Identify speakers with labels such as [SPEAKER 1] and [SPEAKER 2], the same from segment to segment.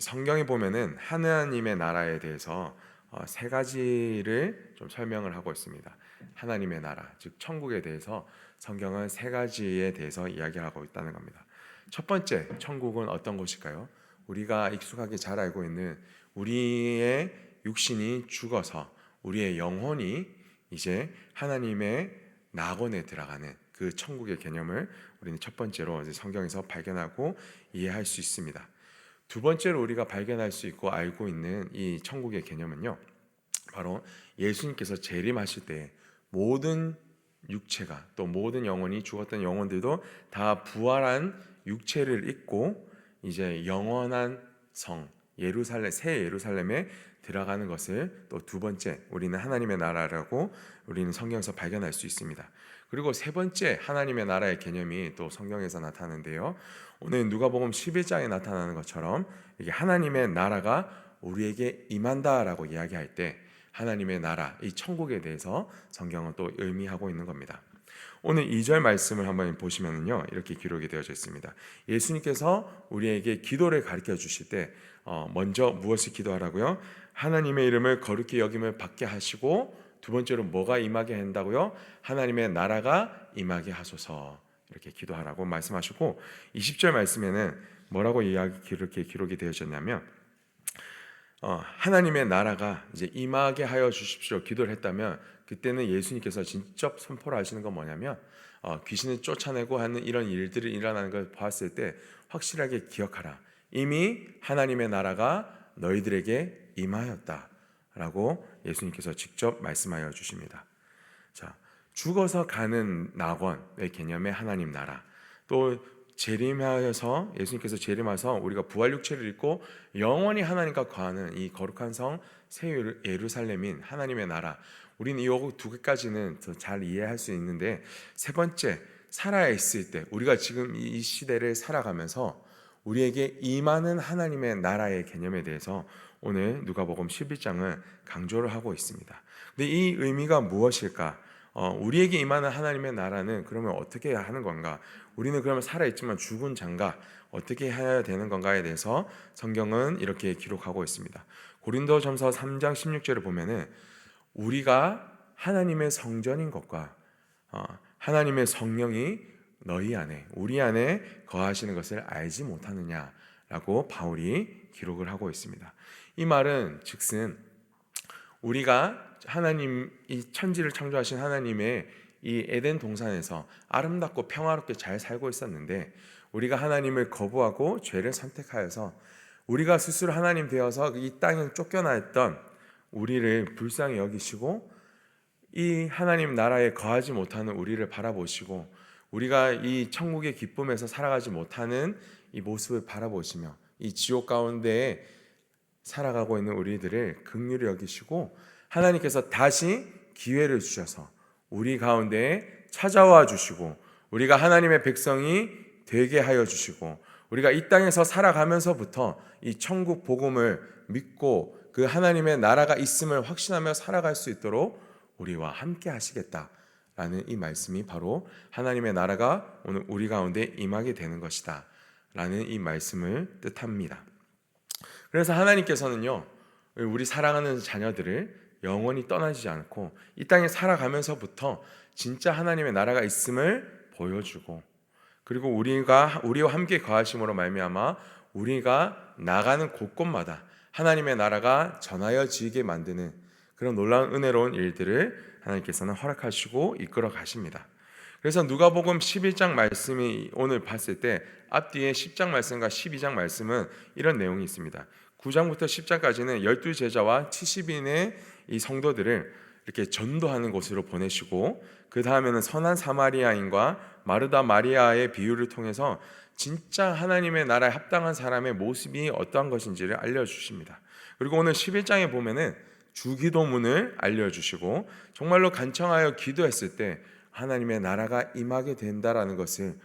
[SPEAKER 1] 성경에 보면은 하나님의 나라에 대해서 세 가지를 좀 설명을 하고 있습니다. 하나님의 나라, 즉 천국에 대해서 성경은 세 가지에 대해서 이야기하고 있다는 겁니다. 첫 번째, 천국은 어떤 곳일까요? 우리가 익숙하게 잘 알고 있는 우리의 육신이 죽어서 우리의 영혼이 이제 하나님의 낙원에 들어가는 그 천국의 개념을 우리는 첫 번째로 이제 성경에서 발견하고 이해할 수 있습니다. 두 번째로 우리가 발견할 수 있고 알고 있는 이 천국의 개념은요, 바로 예수님께서 재림하실 때 모든 육체가, 또 모든 영혼이, 죽었던 영혼들도 다 부활한 육체를 입고 이제 영원한 성 예루살렘, 새 예루살렘에 들어가는 것을 또 두 번째, 우리는 하나님의 나라라고 우리는 성경에서 발견할 수 있습니다. 그리고 세 번째 하나님의 나라의 개념이 또 성경에서 나타나는데요, 오늘 누가복음 11장에 나타나는 것처럼 이게 하나님의 나라가 우리에게 임한다라고 이야기할 때 하나님의 나라, 이 천국에 대해서 성경은 또 의미하고 있는 겁니다. 오늘 2절 말씀을 한번 보시면요, 이렇게 기록이 되어져 있습니다. 예수님께서 우리에게 기도를 가르쳐 주실 때 먼저 무엇을 기도하라고요? 하나님의 이름을 거룩히 여김을 받게 하시고, 두 번째로 뭐가 임하게 한다고요? 하나님의 나라가 임하게 하소서, 이렇게 기도하라고 말씀하시고, 20절 말씀에는 뭐라고 이렇게 기록이 되어졌냐면, 하나님의 나라가 이제 임하게 하여 주십시오 기도를 했다면, 그때는 예수님께서 직접 선포를 하시는 건 뭐냐면, 귀신을 쫓아내고 하는 이런 일들이 일어나는 걸 봤을 때 확실하게 기억하라, 이미 하나님의 나라가 너희들에게 임하였다라고 예수님께서 직접 말씀하여 주십니다. 자, 죽어서 가는 낙원의 개념의 하나님 나라, 또 재림하여서 예수님께서 재림하셔서 우리가 부활 육체를 입고 영원히 하나님과 거하는 이 거룩한 성 새 예루살렘인 하나님의 나라, 우리는 이 두 개까지는 더 잘 이해할 수 있는데, 세 번째, 살아 있을 때 우리가 지금 이 시대를 살아가면서 우리에게 임하는 하나님의 나라의 개념에 대해서 오늘 누가복음 11장은 강조를 하고 있습니다. 근데 이 의미가 무엇일까? 우리에게 임하는 하나님의 나라는 그러면 어떻게 하는 건가? 우리는 그러면 살아있지만 죽은 장가 어떻게 해야 되는 건가에 대해서 성경은 이렇게 기록하고 있습니다. 고린도전서 3장 16절을 보면은 우리가 하나님의 성전인 것과 하나님의 성령이 너희 안에, 우리 안에 거하시는 것을 알지 못하느냐라고 바울이 기록을 하고 있습니다. 이 말은 즉슨 우리가 하나님, 이 천지를 창조하신 하나님의 이 에덴 동산에서 아름답고 평화롭게 잘 살고 있었는데, 우리가 하나님을 거부하고 죄를 선택하여서 우리가 스스로 하나님 되어서 이 땅에 쫓겨나 있던 우리를 불쌍히 여기시고, 이 하나님 나라에 거하지 못하는 우리를 바라보시고, 우리가 이 천국의 기쁨에서 살아가지 못하는 이 모습을 바라보시며 이 지옥 가운데에 살아가고 있는 우리들을 긍휼히 여기시고, 하나님께서 다시 기회를 주셔서 우리 가운데에 찾아와 주시고, 우리가 하나님의 백성이 되게 하여 주시고, 우리가 이 땅에서 살아가면서부터 이 천국 복음을 믿고 그 하나님의 나라가 있음을 확신하며 살아갈 수 있도록 우리와 함께 하시겠다라는 이 말씀이 바로 하나님의 나라가 오늘 우리 가운데 임하게 되는 것이다 라는 이 말씀을 뜻합니다. 그래서 하나님께서는요, 우리 사랑하는 자녀들을 영원히 떠나지 않고 이 땅에 살아가면서부터 진짜 하나님의 나라가 있음을 보여주고, 그리고 우리와 함께 거하심으로 말미암아 우리가 나가는 곳곳마다 하나님의 나라가 전하여지게 만드는 그런 놀라운 은혜로운 일들을 하나님께서는 허락하시고 이끌어 가십니다. 그래서 누가복음 11장 말씀이 오늘 봤을 때 앞뒤에 10장 말씀과 12장 말씀은 이런 내용이 있습니다. 9장부터 10장까지는 12제자와 70인의 이 성도들을 이렇게 전도하는 곳으로 보내시고, 그 다음에는 선한 사마리아인과 마르다 마리아의 비유를 통해서 진짜 하나님의 나라에 합당한 사람의 모습이 어떠한 것인지를 알려주십니다. 그리고 오늘 11장에 보면은 주기도문을 알려주시고, 정말로 간청하여 기도했을 때 하나님의 나라가 임하게 된다라는 것을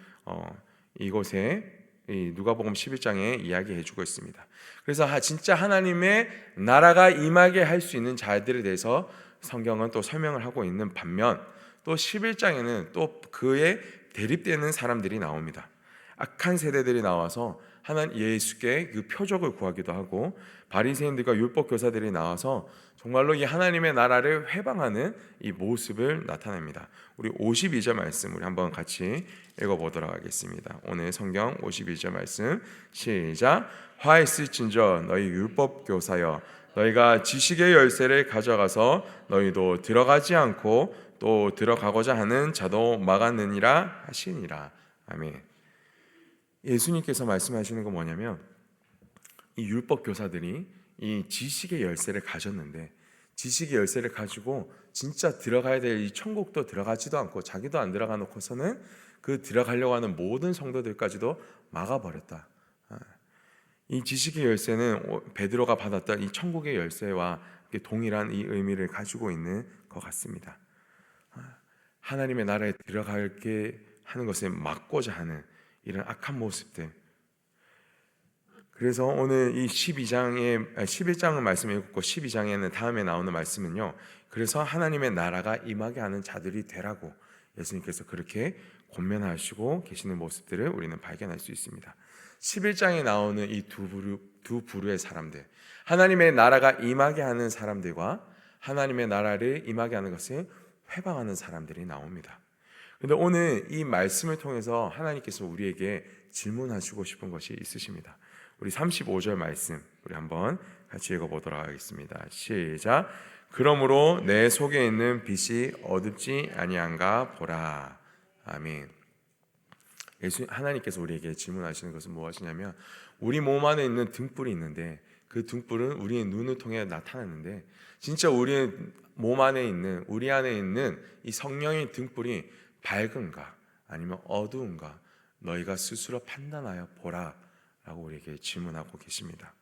[SPEAKER 1] 이곳에 이 누가복음 11장에 이야기해주고 있습니다. 그래서 진짜 하나님의 나라가 임하게 할 수 있는 자들에 대해서 성경은 또 설명을 하고 있는 반면, 또 11장에는 또 그에 대립되는 사람들이 나옵니다. 악한 세대들이 나와서 하나님 예수께 그 표적을 구하기도 하고 바리새인들과 율법 교사들이 나와서 정말로 이 하나님의 나라를 회방하는 이 모습을 나타냅니다. 우리 52절 말씀 우리 한번 같이 읽어보도록 하겠습니다. 오늘 성경 52절 말씀 시작. 화 있을진저 너희 율법 교사여 너희가 지식의 열쇠를 가져가서 너희도 들어가지 않고 또 들어가고자 하는 자도 막았느니라 하시니라. 아멘. 예수님께서 말씀하시는 건 뭐냐면 이 율법 교사들이 이 지식의 열쇠를 가졌는데 지식의 열쇠를 가지고 진짜 들어가야 될 이 천국도 들어가지도 않고 자기도 안 들어가 놓고서는 그 들어가려고 하는 모든 성도들까지도 막아버렸다. 이 지식의 열쇠는 베드로가 받았던 이 천국의 열쇠와 동일한 이 의미를 가지고 있는 것 같습니다. 하나님의 나라에 들어가게 하는 것을 막고자 하는 이런 악한 모습들. 그래서 오늘 이 11장의 말씀을 읽고 12장에는 다음에 나오는 말씀은요. 그래서 하나님의 나라가 임하게 하는 자들이 되라고 예수님께서 그렇게 권면하시고 계시는 모습들을 우리는 발견할 수 있습니다. 11장에 나오는 이 두 부류의 사람들, 하나님의 나라가 임하게 하는 사람들과 하나님의 나라를 임하게 하는 것을 회방하는 사람들이 나옵니다. 그런데 오늘 이 말씀을 통해서 하나님께서 우리에게 질문하시고 싶은 것이 있으십니다. 우리 35절 말씀 우리 한번 같이 읽어보도록 하겠습니다. 시작. 그러므로 내 속에 있는 빛이 어둡지 아니한가 보라. 아멘. 하나님께서 우리에게 질문하시는 것은 무엇이냐면 우리 몸 안에 있는 등불이 있는데 그 등불은 우리의 눈을 통해 나타나는데 진짜 우리의 몸 안에 있는 우리 안에 있는 이 성령의 등불이 밝은가 아니면 어두운가 너희가 스스로 판단하여 보라 라고 우리에게 질문하고 계십니다.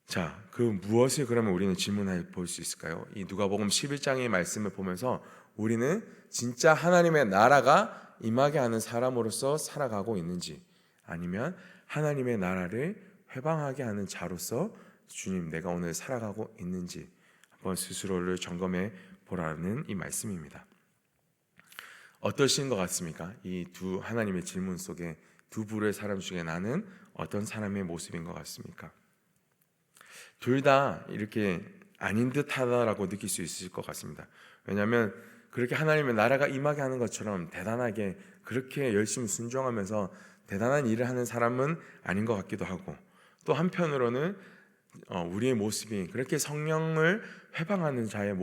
[SPEAKER 1] 자, 그 무엇을 그러면 우리는 질문해 볼 수 있을까요? 이 누가복음 11장의 말씀을 보면서 우리는 진짜 하나님의 나라가 임하게 하는 사람으로서 살아가고 있는지 아니면 하나님의 나라를 회방하게 하는 자로서 주님 내가 오늘 살아가고 있는지 한번 스스로를 점검해 보라는 이 말씀입니다. 어떠신 것 같습니까? 이 두 하나님의 질문 속에 두 부류의 사람 중에 나는 어떤 사람의 모습인 것 같습니까? 둘 다 이렇게 아닌 듯하다라고 느낄 수 있을 것 같습니다. 왜냐하면 그렇게 하나님의 나라가 임하게 하는 것처럼 대단하게 그렇게 열심히 순종하면서 대단한 일을 하는 사람은 아닌 것 같기도 하고 또 한편으로는 우리의 모습이 그렇게 성령을 회방하는 자의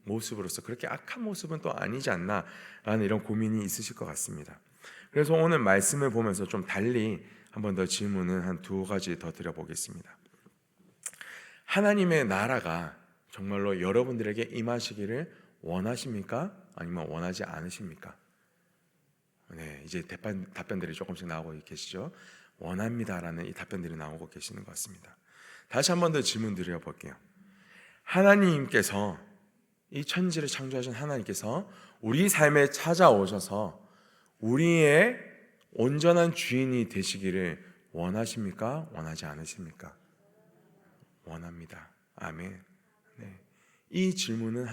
[SPEAKER 1] 모습으로서 그렇게 악한 모습은 또 아니지 않나라는 이런 고민이 있으실 것 같습니다. 그래서 오늘 말씀을 보면서 좀 달리 한 번 더 질문을 한 두 가지 더 드려보겠습니다. 하나님의 나라가 정말로 여러분들에게 임하시기를 원하십니까? 아니면 원하지 않으십니까? 네, 이제 답변들이 조금씩 나오고 계시죠. 원합니다라는 이 답변들이 나오고 계시는 것 같습니다. 다시 한 번 더 질문 드려볼게요. 하나님께서 이 천지를 창조하신 하나님께서 우리 삶에 찾아오셔서 우리의 온전한 주인이 되시기를 원하십니까? 원하지 않으십니까? 원합니다. 아멘. 네. 이 질문은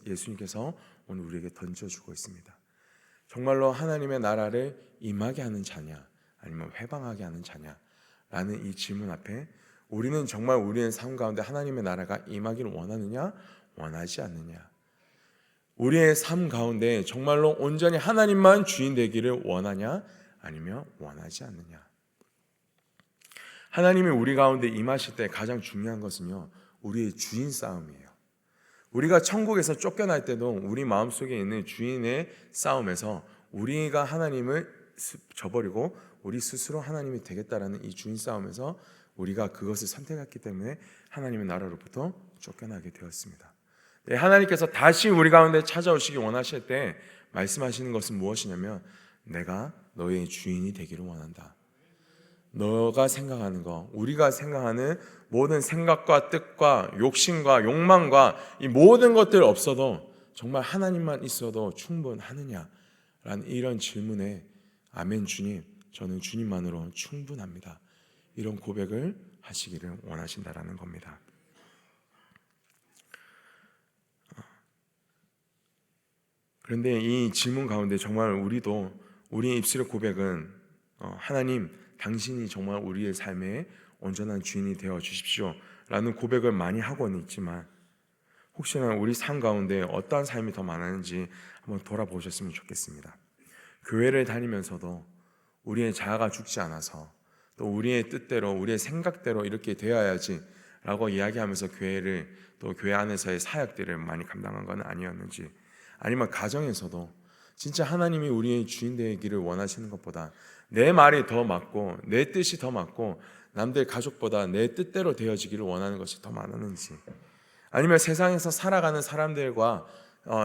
[SPEAKER 1] 예수님께서 오늘 우리에게 던져주고 있습니다. 정말로 하나님의 나라를 임하게 하는 자냐 아니면 회방하게 하는 자냐라는 이 질문 앞에 우리는 정말 우리의 삶 가운데 하나님의 나라가 임하기를 원하느냐 원하지 않느냐 우리의 삶 가운데 정말로 온전히 하나님만 주인 되기를 원하냐 아니면 원하지 않느냐 하나님이 우리 가운데 임하실 때 가장 중요한 것은요 우리의 주인 싸움이에요. 우리가 천국에서 쫓겨날 때도 우리 마음속에 있는 주인의 싸움에서 우리가 하나님을 저버리고 우리 스스로 하나님이 되겠다라는 이 주인 싸움에서 우리가 그것을 선택했기 때문에 하나님의 나라로부터 쫓겨나게 되었습니다. 네, 하나님께서 다시 우리 가운데 찾아오시기 원하실 때 말씀하시는 것은 무엇이냐면 내가 너의 주인이 되기를 원한다. 너가 생각하는 거, 우리가 생각하는 모든 생각과 뜻과 욕심과 욕망과 이 모든 것들 없어도 정말 하나님만 있어도 충분하느냐라는 이런 질문에 아멘 주님, 저는 주님만으로 충분합니다. 이런 고백을 하시기를 원하신다라는 겁니다. 그런데 이 질문 가운데 정말 우리의 입술의 고백은 하나님 당신이 정말 우리의 삶의 온전한 주인이 되어 주십시오 라는 고백을 많이 하고는 있지만, 혹시나 우리 삶 가운데 어떠한 삶이 더 많았는지 한번 돌아보셨으면 좋겠습니다. 교회를 다니면서도 우리의 자아가 죽지 않아서 또 우리의 뜻대로 우리의 생각대로 이렇게 되어야지 라고 이야기하면서 교회를 또 교회 안에서의 사역들을 많이 감당한 건 아니었는지, 아니면 가정에서도 진짜 하나님이 우리의 주인 되기를 원하시는 것보다 내 말이 더 맞고 내 뜻이 더 맞고 남들 가족보다 내 뜻대로 되어지기를 원하는 것이 더 많았는지, 아니면 세상에서 살아가는 사람들과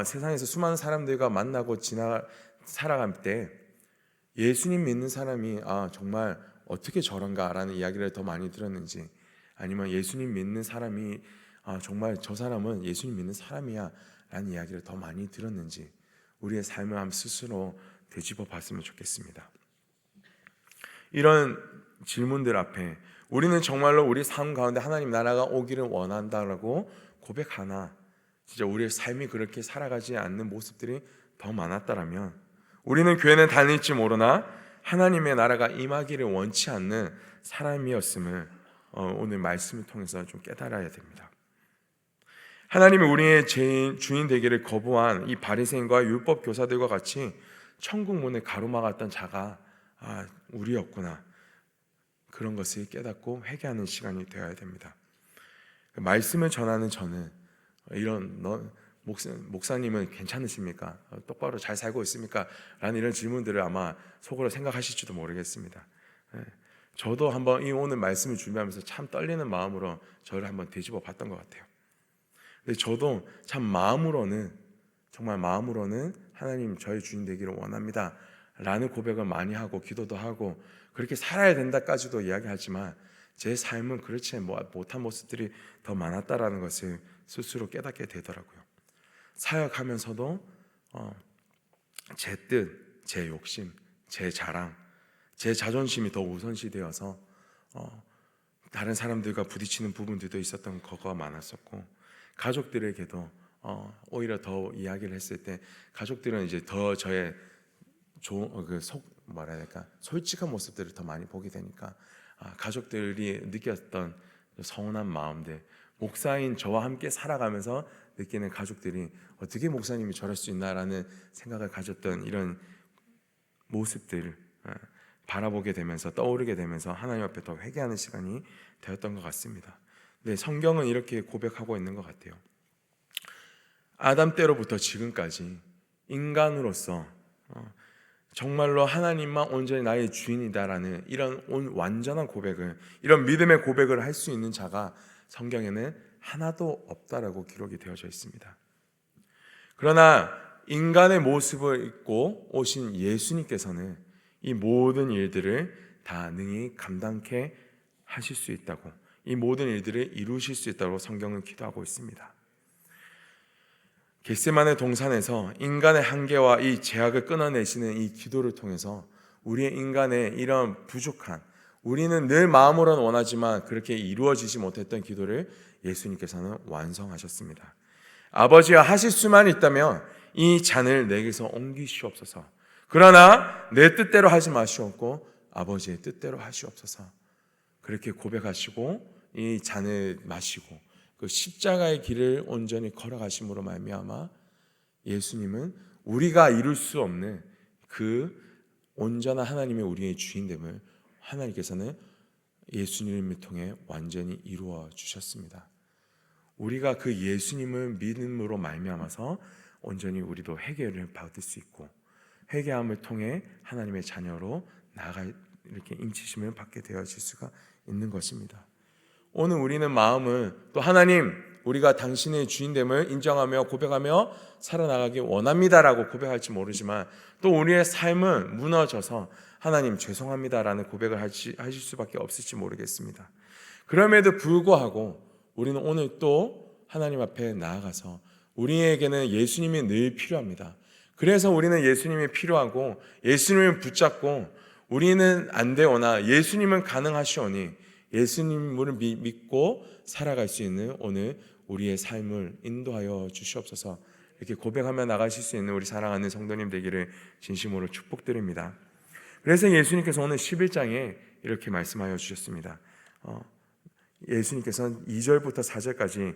[SPEAKER 1] 세상에서 수많은 사람들과 만나고 살아갈 때 예수님 믿는 사람이 정말 어떻게 저런가라는 이야기를 더 많이 들었는지, 아니면 예수님 믿는 사람이 정말 저 사람은 예수님 믿는 사람이야 라는 이야기를 더 많이 들었는지 우리의 삶을 한번 스스로 되짚어 봤으면 좋겠습니다. 이런 질문들 앞에 우리는 정말로 우리 삶 가운데 하나님 나라가 오기를 원한다라고 고백하나, 진짜 우리의 삶이 그렇게 살아가지 않는 모습들이 더 많았다라면 우리는 교회는 다닐지 모르나 하나님의 나라가 임하기를 원치 않는 사람이었음을 오늘 말씀을 통해서 좀 깨달아야 됩니다. 하나님이 우리의 주인 되기를 거부한 이 바리새인과 율법 교사들과 같이 천국 문을 가로막았던 자가 우리였구나, 그런 것을 깨닫고 회개하는 시간이 되어야 됩니다. 말씀을 전하는 저는 이런 목사님은 괜찮으십니까? 똑바로 잘 살고 있습니까? 라는 이런 질문들을 아마 속으로 생각하실지도 모르겠습니다. 저도 한번 이 오늘 말씀을 준비하면서 참 떨리는 마음으로 저를 한번 되짚어 봤던 것 같아요. 근데 저도 참 정말 마음으로는 하나님 저의 주인 되기를 원합니다 라는 고백을 많이 하고 기도도 하고 그렇게 살아야 된다까지도 이야기하지만 제 삶은 그렇지 못한 모습들이 더 많았다라는 것을 스스로 깨닫게 되더라고요. 사역하면서도 제 뜻, 제 욕심, 제 자랑, 제 자존심이 더 우선시 되어서 다른 사람들과 부딪히는 부분들도 있었던 거가 많았었고, 가족들에게도 오히려 더 이야기를 했을 때 가족들은 이제 더 저의 솔직한 모습들을 더 많이 보게 되니까 가족들이 느꼈던 서운한 마음들, 목사인 저와 함께 살아가면서 느끼는 가족들이 어떻게 목사님이 저럴 수 있나라는 생각을 가졌던 이런 모습들을 바라보게 되면서 떠오르게 되면서 하나님 앞에 더 회개하는 시간이 되었던 것 같습니다. 네, 성경은 이렇게 고백하고 있는 것 같아요. 아담 때로부터 지금까지 인간으로서 정말로 하나님만 온전히 나의 주인이다라는 이런 완전한 고백을, 이런 믿음의 고백을 할 수 있는 자가 성경에는 하나도 없다라고 기록이 되어져 있습니다. 그러나 인간의 모습을 입고 오신 예수님께서는 이 모든 일들을 다 능히 감당케 하실 수 있다고, 이 모든 일들을 이루실 수 있다고 성경은 기도하고 있습니다. 겟세마네 동산에서 인간의 한계와 이 제약을 끊어내시는 이 기도를 통해서 우리의 인간의 이런 부족한, 우리는 늘 마음으로는 원하지만 그렇게 이루어지지 못했던 기도를 예수님께서는 완성하셨습니다. 아버지가 하실 수만 있다면 이 잔을 내게서 옮기시옵소서. 그러나 내 뜻대로 하지 마시옵고 아버지의 뜻대로 하시옵소서. 그렇게 고백하시고 이 잔을 마시고 그 십자가의 길을 온전히 걸어가심으로 말미암아 예수님은 우리가 이룰 수 없는 그 온전한 하나님의 우리의 주인됨을 하나님께서는 예수님을 통해 완전히 이루어 주셨습니다. 우리가 그 예수님을 믿음으로 말미암아서 온전히 우리도 회개를 받을 수 있고 회개함을 통해 하나님의 자녀로 나아가 이렇게 인치심을 받게 되어질 수가 있는 것입니다. 오늘 우리는 마음을 또 하나님 우리가 당신의 주인됨을 인정하며 고백하며 살아나가기 원합니다라고 고백할지 모르지만 또 우리의 삶은 무너져서 하나님 죄송합니다라는 고백을 하실 수밖에 없을지 모르겠습니다. 그럼에도 불구하고 우리는 오늘 또 하나님 앞에 나아가서 우리에게는 예수님이 늘 필요합니다. 그래서 우리는 예수님이 필요하고 예수님을 붙잡고 우리는 안 되오나 예수님은 가능하시오니 예수님을 믿고 살아갈 수 있는 오늘 우리의 삶을 인도하여 주시옵소서. 이렇게 고백하며 나가실 수 있는 우리 사랑하는 성도님 되기를 진심으로 축복드립니다. 그래서 예수님께서 오늘 11장에 이렇게 말씀하여 주셨습니다. 예수님께서는 2절부터 4절까지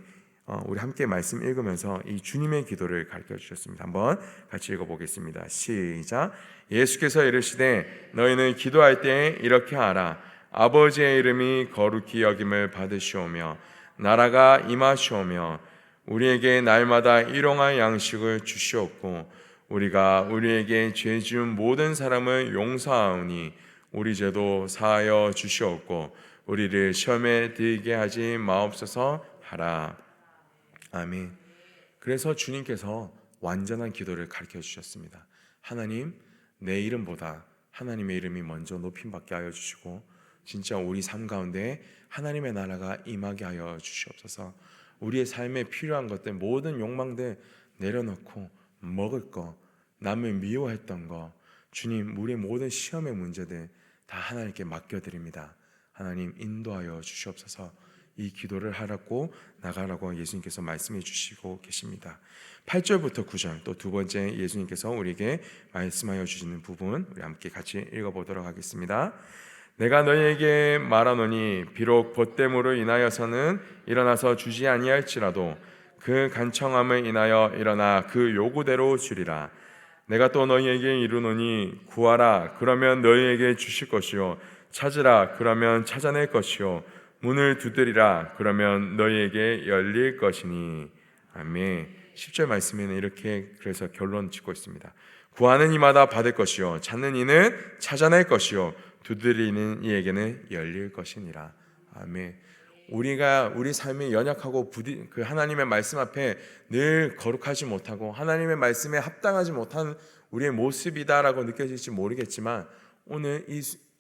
[SPEAKER 1] 우리 함께 말씀 읽으면서 이 주님의 기도를 가르쳐 주셨습니다. 한번 같이 읽어보겠습니다. 시작. 예수께서 이르시되 너희는 기도할 때 이렇게 하라. 아버지의 이름이 거룩히 여김을 받으시오며 나라가 임하시오며 우리에게 날마다 일용할 양식을 주시옵고 우리가 우리에게 죄 지은 모든 사람을 용서하오니 우리 죄도 사하여 주시옵고 우리를 시험에 들게 하지 마옵소서 하라. 아멘. 그래서 주님께서 완전한 기도를 가르쳐 주셨습니다. 하나님, 내 이름보다 하나님의 이름이 먼저 높임받게 하여 주시고 진짜 우리 삶 가운데 하나님의 나라가 임하게 하여 주시옵소서. 우리의 삶에 필요한 것들 모든 욕망들 내려놓고 먹을 거, 남을 미워했던 거, 주님 우리의 모든 시험의 문제들 다 하나님께 맡겨드립니다. 하나님 인도하여 주시옵소서. 이 기도를 하라고 나가라고 예수님께서 말씀해 주시고 계십니다. 8절부터 9절 또 두 번째 예수님께서 우리에게 말씀하여 주시는 부분 우리 함께 같이 읽어보도록 하겠습니다. 내가 너희에게 말하노니 비록 벗됨으로 인하여서는 일어나서 주지 아니할지라도 그 간청함을 인하여 일어나 그 요구대로 주리라. 내가 또 너희에게 이르노니 구하라 그러면 너희에게 주실 것이요 찾으라 그러면 찾아낼 것이요 문을 두드리라 그러면 너희에게 열릴 것이니. 아멘. 10절 말씀에는 이렇게 그래서 결론 짓고 있습니다. 구하는 이마다 받을 것이요 찾는 이는 찾아낼 것이요 두드리는 이에게는 열릴 것이니라. 아멘. 우리가 우리 삶이 연약하고 그 하나님의 말씀 앞에 늘 거룩하지 못하고 하나님의 말씀에 합당하지 못한 우리의 모습이다라고 느껴질지 모르겠지만 오늘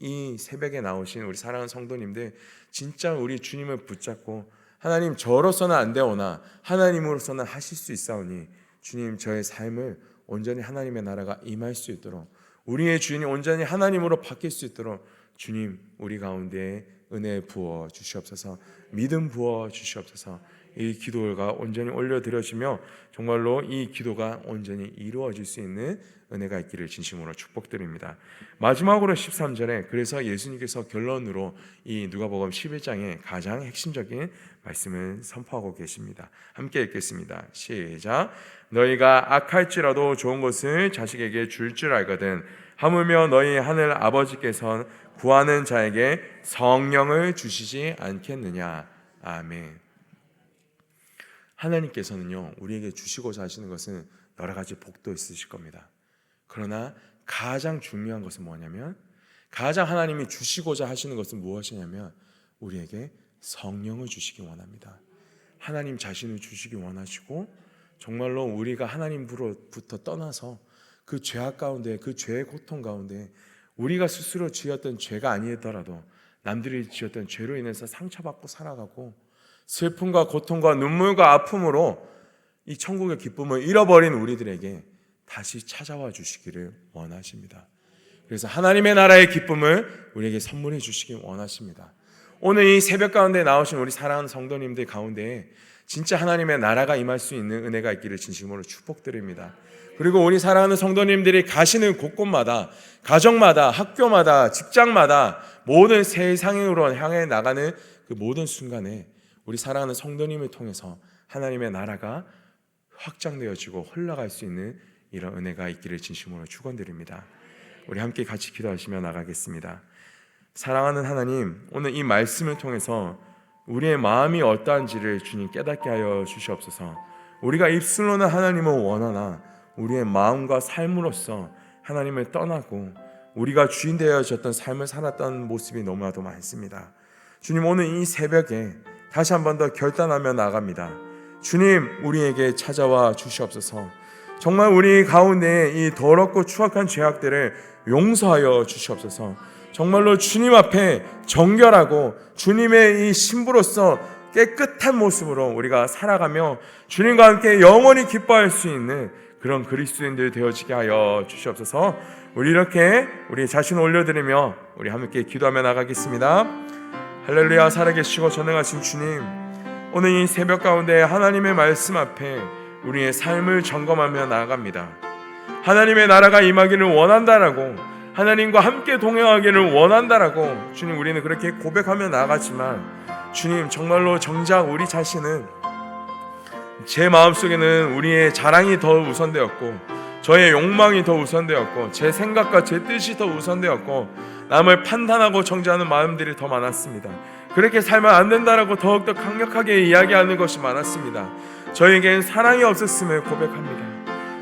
[SPEAKER 1] 이 새벽에 나오신 우리 사랑하는 성도님들 진짜 우리 주님을 붙잡고 하나님 저로서는 안 되오나 하나님으로서는 하실 수 있사오니 주님 저의 삶을 온전히 하나님의 나라가 임할 수 있도록 우리의 주인이 온전히 하나님으로 바뀔 수 있도록 주님 우리 가운데 은혜 부어 주시옵소서. 믿음 부어 주시옵소서. 이 기도가 온전히 올려드려지며 정말로 이 기도가 온전히 이루어질 수 있는 은혜가 있기를 진심으로 축복드립니다. 마지막으로 13절에 그래서 예수님께서 결론으로 이 누가복음 11장의 가장 핵심적인 말씀을 선포하고 계십니다. 함께 읽겠습니다. 시작. 너희가 악할지라도 좋은 것을 자식에게 줄 줄 알거든 하물며 너희 하늘 아버지께서는 구하는 자에게 성령을 주시지 않겠느냐. 아멘. 하나님께서는요 우리에게 주시고자 하시는 것은 여러 가지 복도 있으실 겁니다. 그러나 가장 중요한 것은 뭐냐면 가장 하나님이 주시고자 하시는 것은 무엇이냐면 우리에게 성령을 주시기 원합니다. 하나님 자신을 주시기 원하시고 정말로 우리가 하나님으로부터 떠나서 그 죄악 가운데 그 죄의 고통 가운데 우리가 스스로 지었던 죄가 아니더라도 남들이 지었던 죄로 인해서 상처받고 살아가고 슬픔과 고통과 눈물과 아픔으로 이 천국의 기쁨을 잃어버린 우리들에게 다시 찾아와 주시기를 원하십니다. 그래서 하나님의 나라의 기쁨을 우리에게 선물해 주시기 원하십니다. 오늘 이 새벽 가운데 나오신 우리 사랑하는 성도님들 가운데 진짜 하나님의 나라가 임할 수 있는 은혜가 있기를 진심으로 축복드립니다. 그리고 우리 사랑하는 성도님들이 가시는 곳곳마다 가정마다 학교마다 직장마다 모든 세상으로 향해 나가는 그 모든 순간에 우리 사랑하는 성도님을 통해서 하나님의 나라가 확장되어지고 흘러갈 수 있는 이런 은혜가 있기를 진심으로 축원드립니다. 우리 함께 같이 기도하시며 나가겠습니다. 사랑하는 하나님, 오늘 이 말씀을 통해서 우리의 마음이 어떠한지를 주님 깨닫게 하여 주시옵소서. 우리가 입술로는 하나님을 원하나 우리의 마음과 삶으로서 하나님을 떠나고 우리가 주인 되어졌던 삶을 살았던 모습이 너무나도 많습니다. 주님 오늘 이 새벽에 다시 한 번 더 결단하며 나갑니다. 주님 우리에게 찾아와 주시옵소서. 정말 우리 가운데 이 더럽고 추악한 죄악들을 용서하여 주시옵소서. 정말로 주님 앞에 정결하고 주님의 이 신부로서 깨끗한 모습으로 우리가 살아가며 주님과 함께 영원히 기뻐할 수 있는 그런 그리스도인들 되어지게 하여 주시옵소서. 우리 이렇게 우리 자신을 올려드리며 우리 함께 기도하며 나가겠습니다. 할렐루야. 살아계시고 전능하신 주님, 오늘 이 새벽 가운데 하나님의 말씀 앞에 우리의 삶을 점검하며 나아갑니다. 하나님의 나라가 임하기를 원한다라고 하나님과 함께 동행하기를 원한다라고 주님 우리는 그렇게 고백하며 나아가지만, 주님 정말로 정작 우리 자신은 제 마음속에는 우리의 자랑이 더 우선되었고, 저의 욕망이 더 우선되었고, 제 생각과 제 뜻이 더 우선되었고, 남을 판단하고 정죄하는 마음들이 더 많았습니다. 그렇게 살면 안 된다라고 더욱더 강력하게 이야기하는 것이 많았습니다. 저에겐 사랑이 없었음을 고백합니다.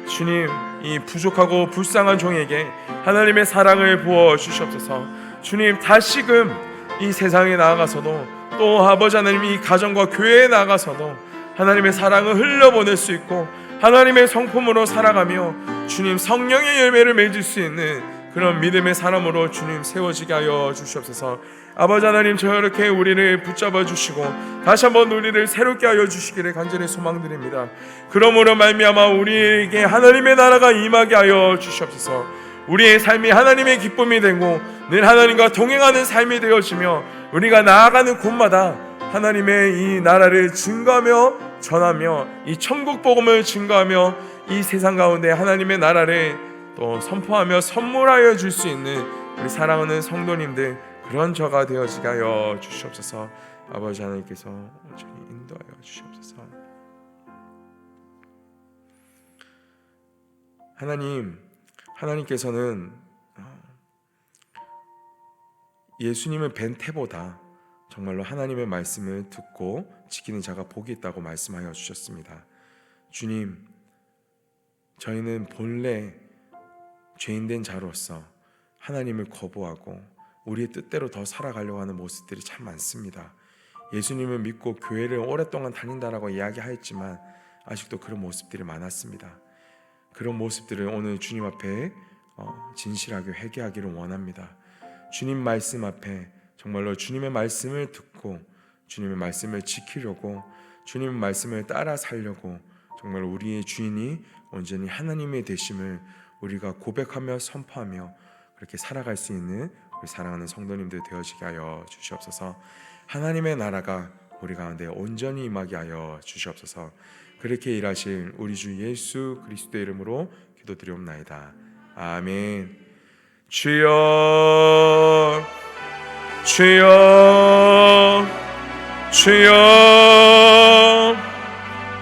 [SPEAKER 1] 주님, 이 부족하고 불쌍한 종에게 하나님의 사랑을 부어 주시옵소서. 주님, 다시금 이 세상에 나아가서도, 또 아버지 하나님 이 가정과 교회에 나아가서도 하나님의 사랑을 흘려보낼 수 있고, 하나님의 성품으로 살아가며 주님 성령의 열매를 맺을 수 있는 그런 믿음의 사람으로 주님 세워지게 하여 주시옵소서. 아버지 하나님, 저렇게 우리를 붙잡아 주시고 다시 한번 우리를 새롭게 하여 주시기를 간절히 소망드립니다. 그러므로 말미암아 우리에게 하나님의 나라가 임하게 하여 주시옵소서. 우리의 삶이 하나님의 기쁨이 되고 늘 하나님과 동행하는 삶이 되어지며, 우리가 나아가는 곳마다 하나님의 이 나라를 증거하며 전하며 이 천국 복음을 증거하며 이 세상 가운데 하나님의 나라를 또 선포하며 선물하여 줄 수 있는 우리 사랑하는 성도님들, 그런 저가 되어지게 하여 주시옵소서. 아버지 하나님께서 온전히 인도하여 주시옵소서. 하나님께서는 예수님을 뵌 태보다 정말로 하나님의 말씀을 듣고 지키는 자가 복이 있다고 말씀하여 주셨습니다. 주님, 저희는 본래 죄인된 자로서 하나님을 거부하고 우리의 뜻대로 더 살아가려고 하는 모습들이 참 많습니다. 예수님을 믿고 교회를 오랫동안 다닌다라고 이야기하였지만 아직도 그런 모습들이 많았습니다. 그런 모습들을 오늘 주님 앞에 진실하게 회개하기를 원합니다. 주님 말씀 앞에 정말로 주님의 말씀을 듣고 주님의 말씀을 지키려고, 주님의 말씀을 따라 살려고 정말 우리의 주인이 온전히 하나님의 되심을 우리가 고백하며 선포하며 그렇게 살아갈 수 있는 우리 사랑하는 성도님들 되어지게 하여 주시옵소서. 하나님의 나라가 우리 가운데 온전히 임하게 하여 주시옵소서. 그렇게 일하실 우리 주 예수 그리스도의 이름으로 기도드리옵나이다. 아멘. 주여, 주여, 주여.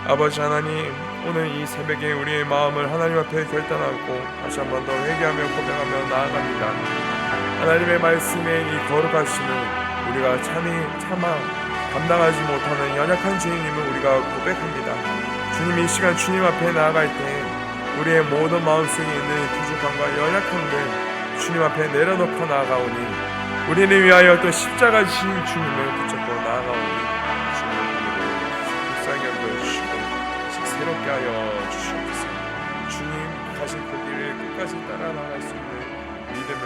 [SPEAKER 1] 아버지 하나님, 오늘 이 새벽에 우리의 마음을 하나님 앞에 결단하고 다시 한 번 더 회개하며 고백하며 나아갑니다. 하나님의 말씀에 이 거룩하심을 우리가 차마 감당하지 못하는 연약한 죄인임을 우리가 고백합니다. 주님, 이 시간 주님 앞에 나아갈 때 우리의 모든 마음속에 있는 부족함과 연약함을 주님 앞에 내려놓고 나아가오니, 우리를 위하여 또 십자가 지신 주님을 붙잡고 나아가오니 주님 불쌍히 여겨주시고 새롭게 하여 주시옵소서. 주님 가신 그 길을 끝까지 따라 나갈 수 있는 믿음을